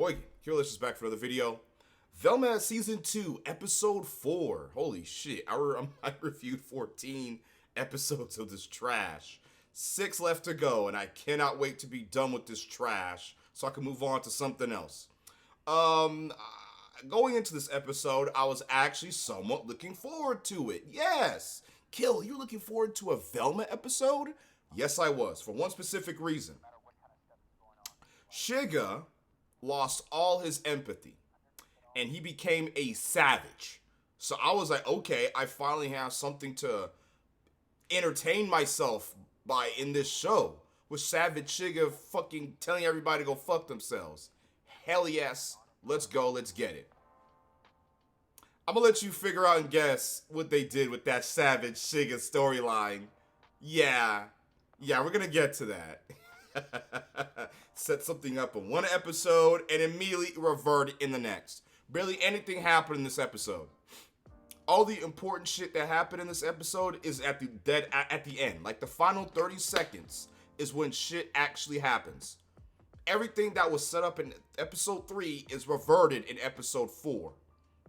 Boy, Cureless is back for another video. Velma Season 2, Episode 4. Holy shit, I reviewed 14 episodes of this trash. 6 left to go, and I cannot wait to be done with this trash so I can move on to something else. Going into this episode, I was actually somewhat looking forward to it. Yes! Kill, you're looking forward to a Velma episode? Yes, I was, for one specific reason. Shiga lost all his empathy, and he became a savage. So I was like, okay, I finally have something to entertain myself by in this show, with Savage Shiga fucking telling everybody to go fuck themselves. Hell yes, let's go, let's get it. I'm gonna let you figure out and guess what they did with that Savage Shiga storyline. Yeah, we're gonna get to that. Set something up in one episode and immediately revert in the next. Barely anything happened in this episode. All the important shit that happened in this episode is at the end. Like the final 30 seconds is when shit actually happens. Everything that was set up in episode 3 is reverted in episode 4.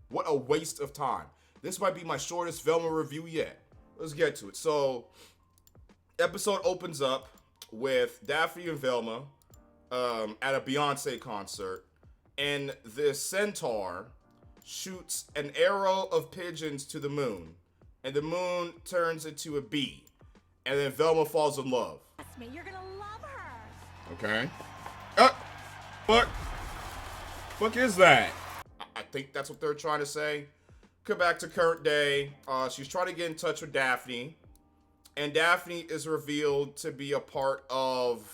What a waste of time. This might be my shortest Velma review yet. Let's get to it. So, episode opens up with Daphne and Velma at a Beyonce concert, and the centaur shoots an arrow of pigeons to the moon, and the moon turns into a bee, and then Velma falls in love. Trust me, you're gonna love her. Okay. Fuck is that? I think that's what they're trying to say. Come back to current day. She's trying to get in touch with Daphne, and Daphne is revealed to be a part of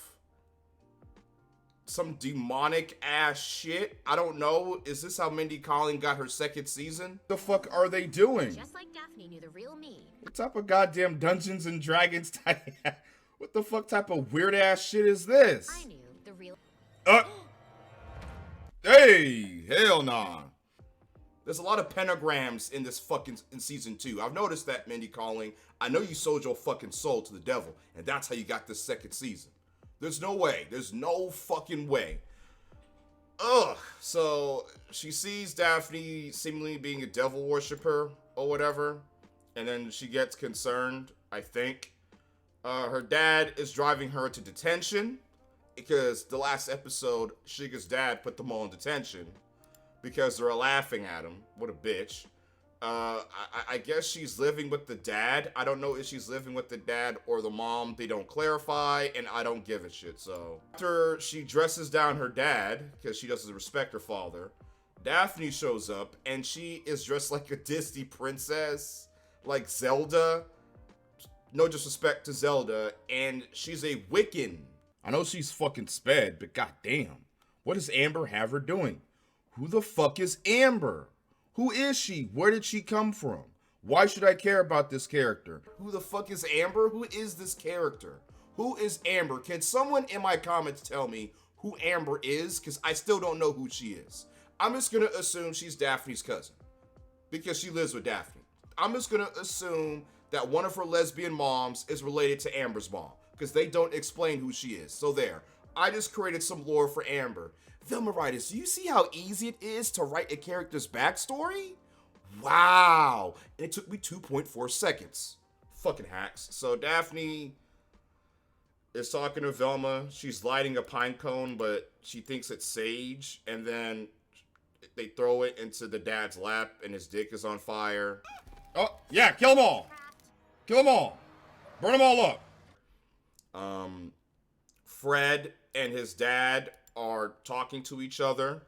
some demonic ass shit. I don't know. Is this how Mindy Kaling got her second season? The fuck are they doing? Just like Daphne knew the real me. What type of goddamn Dungeons and Dragons type? What the fuck type of weird ass shit is this? I knew the real. Hey, hell nah. There's a lot of pentagrams in this fucking in season 2. I've noticed that, Mindy Kaling. I know you sold your fucking soul to the devil, and that's how you got this second season. There's no way. There's no fucking way. Ugh. So she sees Daphne seemingly being a devil worshiper or whatever, and then she gets concerned, I think. Her dad is driving her to detention because the last episode, Shiga's dad put them all in detention because they're laughing at him. What a bitch. I guess she's living with the dad. I don't know if she's living with the dad or the mom. They don't clarify, and I don't give a shit. So after she dresses down her dad, because she doesn't respect her father, Daphne shows up, and she is dressed like a Disney princess, like Zelda. No disrespect to Zelda, and she's a Wiccan. I know she's fucking sped, but goddamn, what does Amber have her doing? Who the fuck is Amber? Who is she? Where did she come from? Why should I care about this character? Who the fuck is Amber? Who is this character? Who is Amber? Can someone in my comments tell me who Amber is? Because I still don't know who she is. I'm just going to assume she's Daphne's cousin because she lives with Daphne. I'm just going to assume that one of her lesbian moms is related to Amber's mom because they don't explain who she is. So there. I just created some lore for Amber. Velma writers, do you see how easy it is to write a character's backstory? Wow. And it took me 2.4 seconds. Fucking hacks. So Daphne is talking to Velma. She's lighting a pine cone, but she thinks it's sage. And then they throw it into the dad's lap, and his dick is on fire. Oh, yeah, kill them all. Kill them all. Burn them all up. Fred and his dad are talking to each other.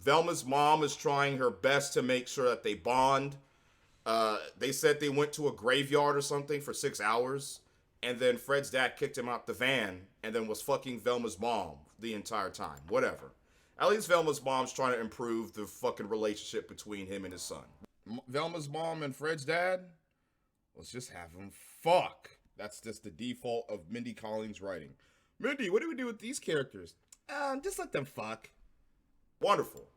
Velma's mom is trying her best to make sure that they bond. They said they went to a graveyard or something for 6 hours, and then Fred's dad kicked him out the van and then was fucking Velma's mom the entire time. Whatever. At least Velma's mom's trying to improve the fucking relationship between him and his son. Velma's mom and Fred's dad? Let's just have them fuck. That's just the default of Mindy Kaling's writing. Mindy, what do we do with these characters? Just let them fuck. Wonderful.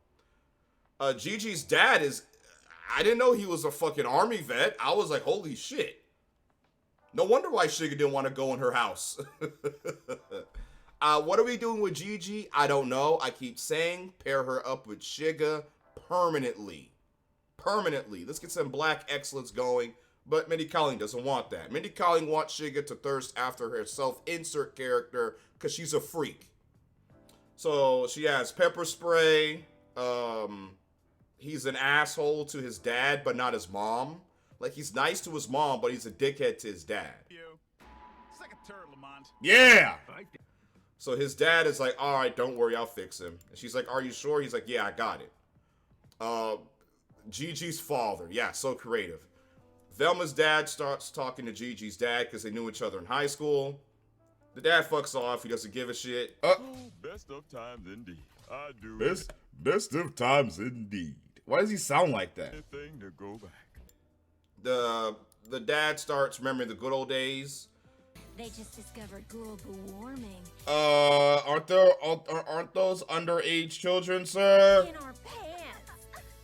Gigi's dad is... I didn't know he was a fucking army vet. I was like, holy shit. No wonder why Shiga didn't want to go in her house. What are we doing with Gigi? I don't know. I keep saying pair her up with Shiga permanently. Permanently. Let's get some black excellence going. But Mindy Kaling doesn't want that. Mindy Kaling wants Shiga to thirst after her self-insert character because she's a freak. So she has pepper spray. He's an asshole to his dad, but not his mom. Like, he's nice to his mom, but he's a dickhead to his dad. It's like a turd, Lamont. Yeah! So his dad is like, all right, don't worry, I'll fix him. And she's like, are you sure? He's like, yeah, I got it. Gigi's father. Yeah, so creative. Velma's dad starts talking to Gigi's dad because they knew each other in high school. The dad fucks off. He doesn't give a shit. Best of times indeed. I do. Best of times indeed. Why does he sound like that? Anything to go back. The dad starts remembering the good old days. They just discovered global warming. Aren't those underage children, sir? In our pants.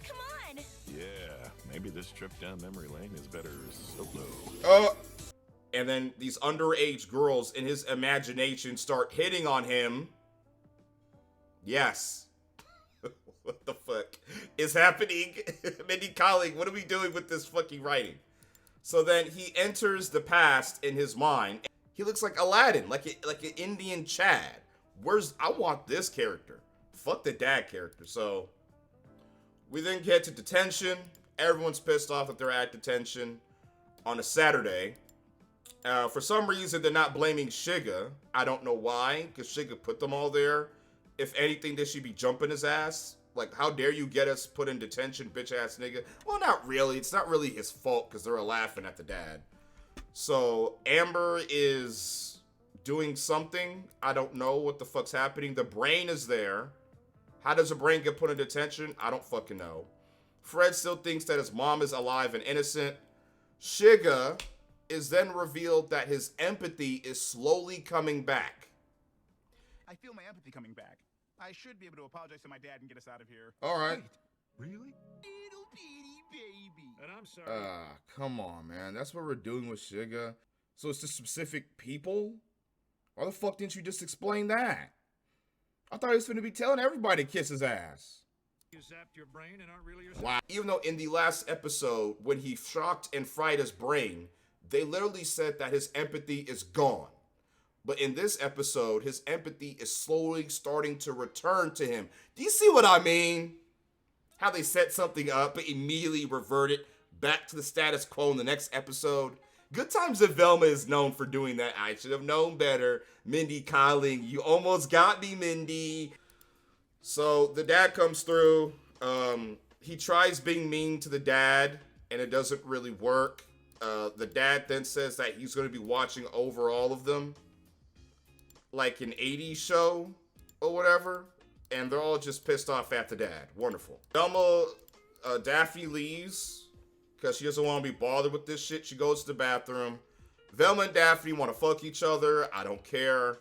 Come on. Yeah, maybe this trip down memory lane is better solo. And then these underage girls in his imagination start hitting on him. Yes. What the fuck is happening? Mindy Kaling, what are we doing with this fucking writing? So then he enters the past in his mind. He looks like Aladdin, like an Indian Chad. I want this character. Fuck the dad character. So we then get to detention. Everyone's pissed off that they're at detention on a Saturday. For some reason, they're not blaming Shiga. I don't know why, because Shiga put them all there. If anything, they should be jumping his ass. Like, how dare you get us put in detention, bitch-ass nigga? Well, not really. It's not really his fault, because they're laughing at the dad. So, Amber is doing something. I don't know what the fuck's happening. The brain is there. How does a brain get put in detention? I don't fucking know. Fred still thinks that his mom is alive and innocent. Shiga is then revealed that his empathy is slowly coming back. I feel my empathy coming back. I should be able to apologize to my dad and get us out of here. All right. Really? Little bitty baby. And I'm sorry. Come on, man. That's what we're doing with Shiga. So it's just specific people? Why the fuck didn't you just explain that? I thought he was finna be telling everybody to kiss his ass. You zapped your brain and aren't really yourself. Wow. Even though in the last episode, when he shocked and fried his brain, they literally said that his empathy is gone. But in this episode, his empathy is slowly starting to return to him. Do you see what I mean? How they set something up but immediately reverted back to the status quo in the next episode. Good Times at Velma is known for doing that. I should have known better. Mindy Kaling, you almost got me, Mindy. So the dad comes through. He tries being mean to the dad, and it doesn't really work. The dad then says that he's going to be watching over all of them, like an 80s show or whatever, and they're all just pissed off at the dad. Wonderful. Velma, Daphne leaves because she doesn't want to be bothered with this shit. She goes to the bathroom. Velma and Daphne want to fuck each other. I don't care.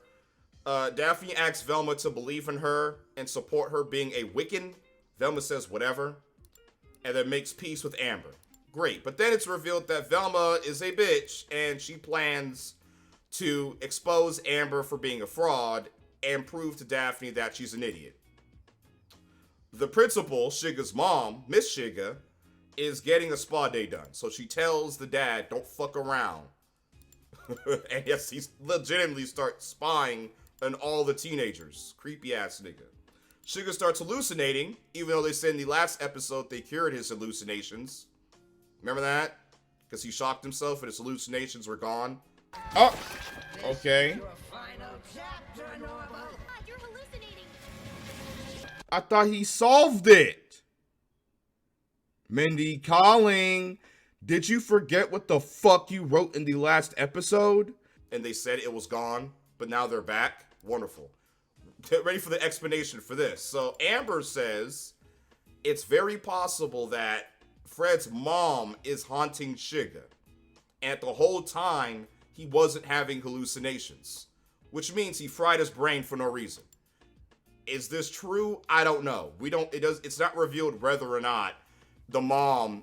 Daphne asks Velma to believe in her and support her being a Wiccan. Velma says whatever, and then makes peace with Amber. Great, but then it's revealed that Velma is a bitch, and she plans to expose Amber for being a fraud and prove to Daphne that she's an idiot. The principal, Shiga's mom, Miss Shiga, is getting a spa day done. So she tells the dad, don't fuck around. And yes, he legitimately starts spying on all the teenagers. Creepy ass nigga. Shiga starts hallucinating, even though they said in the last episode they cured his hallucinations. Remember that? Because he shocked himself and his hallucinations were gone. Oh, okay. God, you're hallucinating. I thought he solved it. Mindy Kaling, did you forget what the fuck you wrote in the last episode? And they said it was gone, but now they're back. Wonderful. Get ready for the explanation for this. So Amber says it's very possible that Fred's mom is haunting Shiga. And the whole time, he wasn't having hallucinations, which means he fried his brain for no reason. Is this true? I don't know. It's not revealed whether or not the mom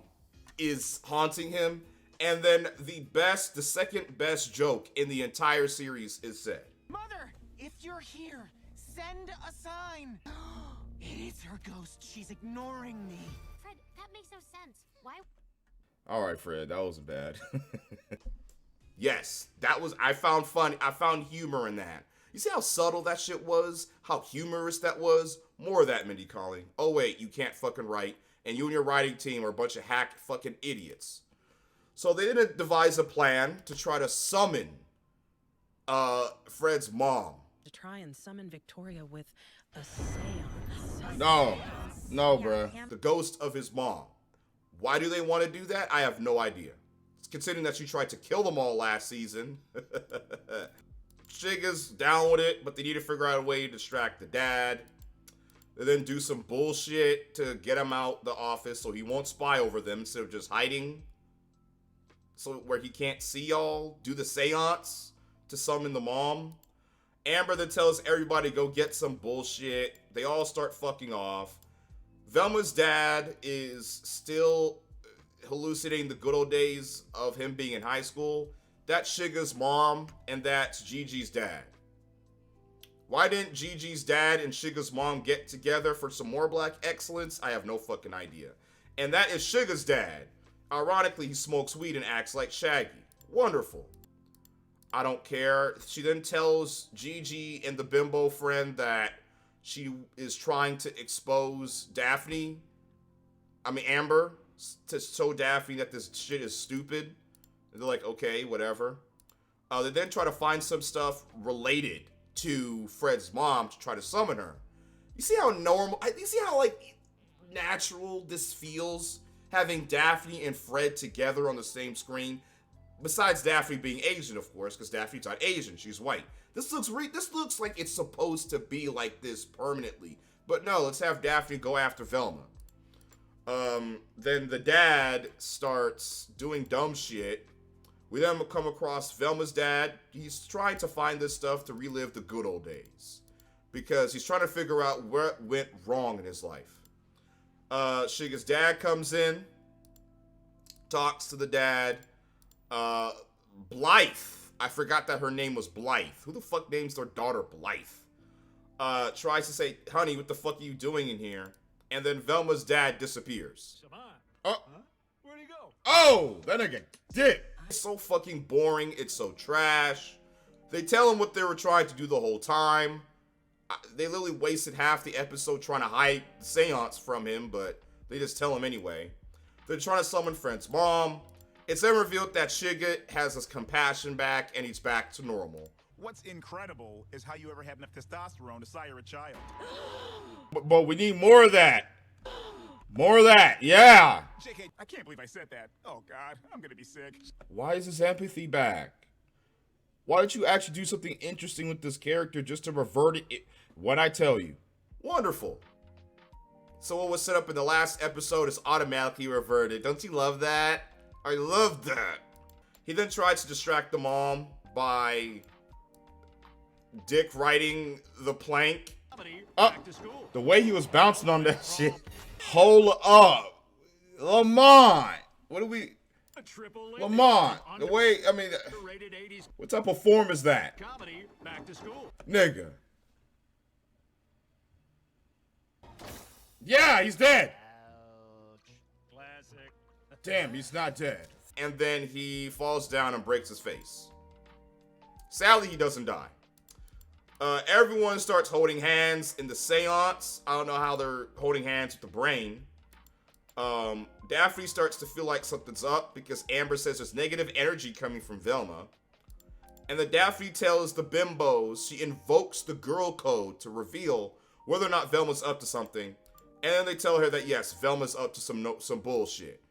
is haunting him. And then the second best joke in the entire series is said. Mother, If you're here, send a sign. It is her ghost. She's ignoring me. Fred, that makes no sense. Why? All right, Fred, that wasn't bad. Yes, that was, I found fun. I found humor in that. You see how subtle that shit was? How humorous that was? More of that, Mindy Kaling. Oh, wait, you can't fucking write. And you and your writing team are a bunch of hack fucking idiots. So they didn't devise a plan to try to summon Fred's mom. To try and summon Victoria with a seance. No, bruh. The ghost of his mom. Why do they want to do that? I have no idea. Considering that she tried to kill them all last season. Sugar's down with it, but they need to figure out a way to distract the dad. They then do some bullshit to get him out the office so he won't spy over them instead of just hiding. So where he can't see y'all. Do the seance to summon the mom. Amber then tells everybody to go get some bullshit. They all start fucking off. Velma's dad is still hallucinating the good old days of him being in high school. That's Sugar's mom, and that's Gigi's dad. Why didn't Gigi's dad and Sugar's mom get together for some more black excellence? I have no fucking idea. And that is Sugar's dad. Ironically, he smokes weed and acts like Shaggy. Wonderful. I don't care. She then tells Gigi and the bimbo friend that she is trying to expose Amber, to show Daphne that this shit is stupid. And they're like, okay, whatever. They then try to find some stuff related to Fred's mom to try to summon her. You see how normal, you see how, like, natural this feels? Having Daphne and Fred together on the same screen. Besides Daphne being Asian, of course, because Daphne's not Asian, she's white. This looks like it's supposed to be like this permanently. But no, let's have Daphne go after Velma. Then the dad starts doing dumb shit. We then come across Velma's dad. He's trying to find this stuff to relive the good old days. Because he's trying to figure out what went wrong in his life. Sugar's dad comes in. Talks to the dad. Blythe. I forgot that her name was Blythe. Who the fuck names their daughter Blythe? Tries to say, honey, what the fuck are you doing in here? And then Velma's dad disappears. Huh? Where'd he go? Oh, that nigga dick. It's so fucking boring. It's so trash. They tell him what they were trying to do the whole time. They literally wasted half the episode trying to hide the seance from him, but they just tell him anyway. They're trying to summon Fred's mom. It's then revealed that Sugar has his compassion back and he's back to normal. What's incredible is how you ever have enough testosterone to sire a child. But we need more of that. More of that, yeah. JK, I can't believe I said that. Oh God, I'm gonna be sick. Why is his empathy back? Why don't you actually do something interesting with this character just to revert it? What I tell you. Wonderful. So what was set up in the last episode is automatically reverted. Don't you love that? I love that. He then tries to distract the mom by Dick riding the plank. The way he was bouncing on that shit. Hold up. Lamont. What do we... Lamont. The way, I mean... What type of form is that? Comedy, back to school. Nigga. Yeah, he's dead. Classic. Damn, he's not dead. And then he falls down and breaks his face. Sadly, he doesn't die. Everyone starts holding hands in the seance. I don't know how they're holding hands with the brain. Daphne starts to feel like something's up because Amber says there's negative energy coming from Velma. And then Daphne tells the bimbos she invokes the girl code to reveal whether or not Velma's up to something. And then they tell her that yes, Velma's up to some bullshit.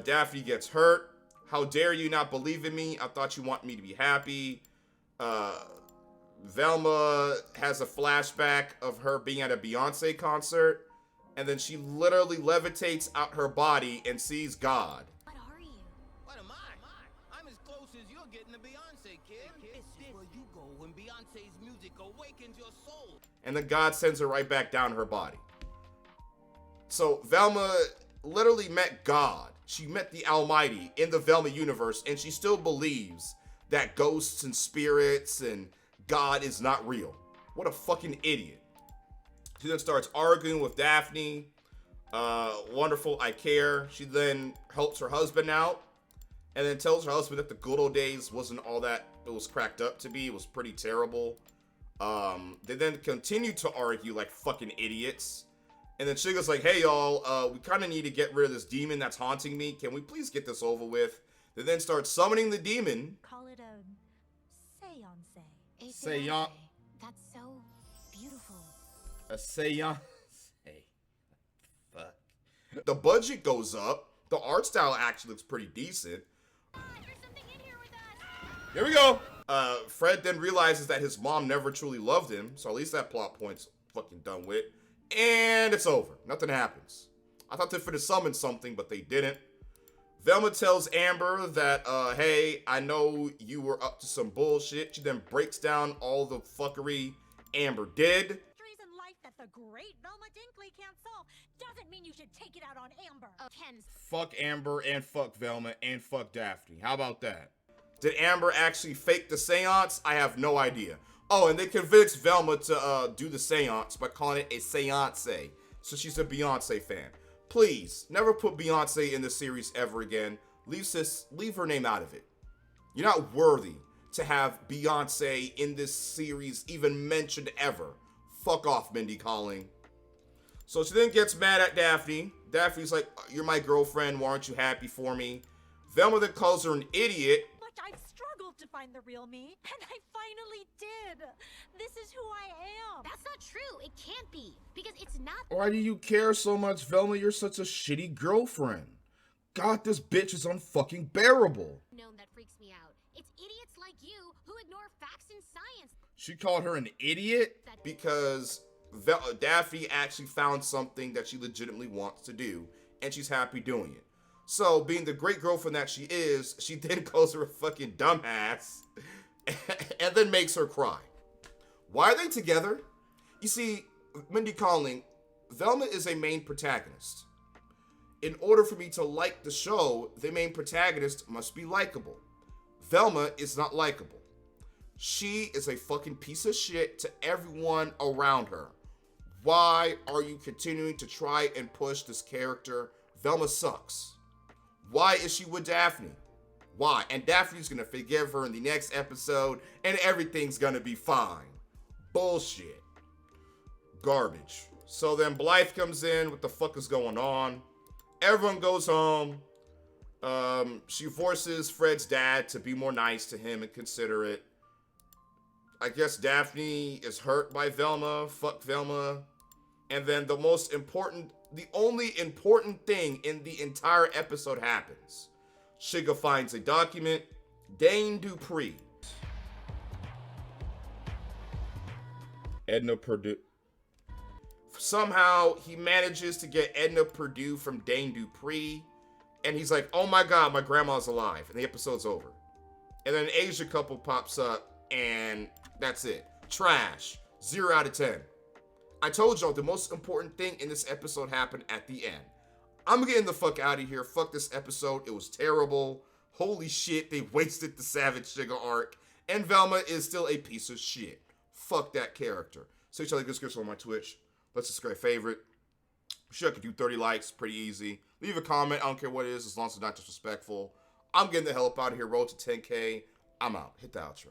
Daphne gets hurt. How dare you not believe in me? I thought you want me to be happy. Velma has a flashback of her being at a Beyonce concert. And then she literally levitates out her body and sees God. What are you? What am I? I'm as close as you're getting to Beyonce, kid. This is where you go when Beyonce's music awakens your soul. And then God sends her right back down her body. So Velma literally met God. She met the Almighty in the Velma universe, and she still believes that ghosts and spirits and God is not real. What a fucking idiot. She then starts arguing with Daphne. Wonderful, I care. She then helps her husband out and then tells her husband that the good old days wasn't all that it was cracked up to be. It was pretty terrible. They then continue to argue like fucking idiots. And then Suga's like, hey y'all, we kind of need to get rid of this demon that's haunting me. Can we please get this over with? They then start summoning the demon. Call it a seance. Seance. That's so beautiful. A seance. Hey. Fuck. The budget goes up. The art style actually looks pretty decent. There's something in here with us. Here we go. Fred then realizes that his mom never truly loved him, so at least that plot point's fucking done with. And it's over. Nothing happens. I thought they were to summon something, but they didn't. Velma tells Amber that, hey, I know you were up to some bullshit. She then breaks down all the fuckery Amber did. Mysteries in life that the great Velma Dinkley can't solve doesn't mean you should take it out on Amber. Oh, Ken's. Fuck Amber and fuck Velma and fuck Daphne. How about that? Did Amber actually fake the seance? I have no idea. Oh, and they convinced Velma to do the seance by calling it a seance. So she's a Beyonce fan. Please, never put Beyonce in the series ever again. Leave her name out of it. You're not worthy to have Beyonce in this series even mentioned ever. Fuck off, Mindy Kaling. So she then gets mad at Daphne. Daphne's like, you're my girlfriend, why aren't you happy for me? Velma then calls her an idiot. But I've struggled to find the real me, and I finally did. This is who I am. That's not true. It can't be. Because it's not. Why do you care so much, Velma? You're such a shitty girlfriend. God, this bitch is unfucking bearable. Known that freaks me out. It's idiots like you who ignore facts and science. She called her an idiot? Because Daphne actually found something that she legitimately wants to do, and she's happy doing it. So, being the great girlfriend that she is, she then calls her a fucking dumbass, and then makes her cry. Why are they together? You see, Mindy Kaling, Velma is a main protagonist. In order for me to like the show, the main protagonist must be likable. Velma is not likable. She is a fucking piece of shit to everyone around her. Why are you continuing to try and push this character? Velma sucks. Why is she with Daphne? Why? And Daphne's gonna forgive her in the next episode and everything's gonna be fine. Bullshit. Garbage. So then Blythe comes in. What the fuck is going on? Everyone goes home. She forces Fred's dad to be more nice to him and considerate. I guess Daphne is hurt by Velma. Fuck Velma. And then the only important thing in the entire episode happens. Sugar finds a document. Dane Dupree. Edna Purdue. Somehow he manages to get Edna Purdue from Dane Dupree. And he's like, oh my god, my grandma's alive. And the episode's over. And then an Asian couple pops up and that's it. Trash. 0 out of 10. I told y'all the most important thing in this episode happened at the end. I'm getting the fuck out of here. Fuck this episode. It was terrible. Holy shit, they wasted the Savage Sugar arc. And Velma is still a piece of shit. Fuck that character. So y'all like this description on my Twitch. Let's subscribe, favorite. Sure, I could do 30 likes. Pretty easy. Leave a comment. I don't care what it is as long as it's not disrespectful. I'm getting the hell up out of here. Road to 10K. I'm out. Hit the outro.